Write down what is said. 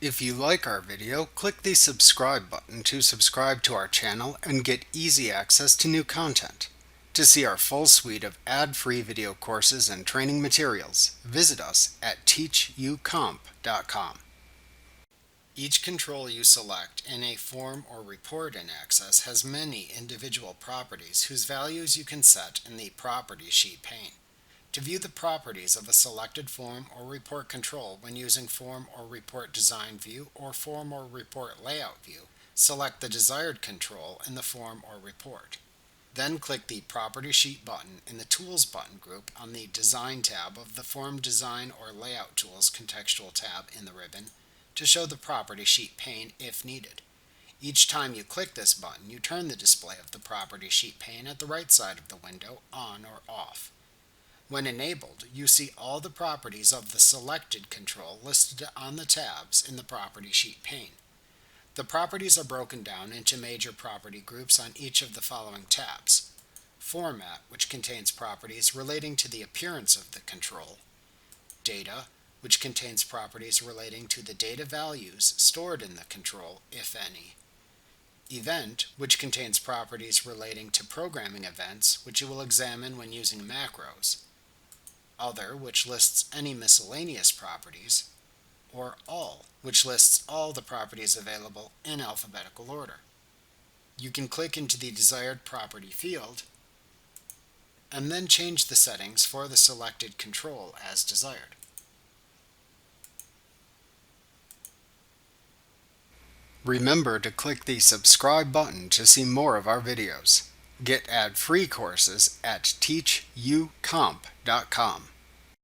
If you like our video, click the subscribe button to subscribe to our channel and get easy access to new content. To see our full suite of ad-free video courses and training materials, visit us at teachucomp.com. Each control you select in a form or report in Access has many individual properties whose values you can set in the Property Sheet pane. To view the properties of a selected form or report control when using Form or Report Design View or Form or Report Layout View, select the desired control in the form or report. Then click the Property Sheet button in the Tools button group on the Design tab of the Form Design or Layout Tools contextual tab in the ribbon to show the Property Sheet pane if needed. Each time you click this button, you turn the display of the Property Sheet pane at the right side of the window on or off. When enabled, you see all the properties of the selected control listed on the tabs in the Property Sheet pane. The properties are broken down into major property groups on each of the following tabs: Format, which contains properties relating to the appearance of the control; Data, which contains properties relating to the data values stored in the control, if any; Event, which contains properties relating to programming events, which you will examine when using macros; Other, which lists any miscellaneous properties; or All, which lists all the properties available in alphabetical order. You can click into the desired property field and then change the settings for the selected control as desired. Remember to click the subscribe button to see more of our videos. Get ad-free courses at teachucomp.com.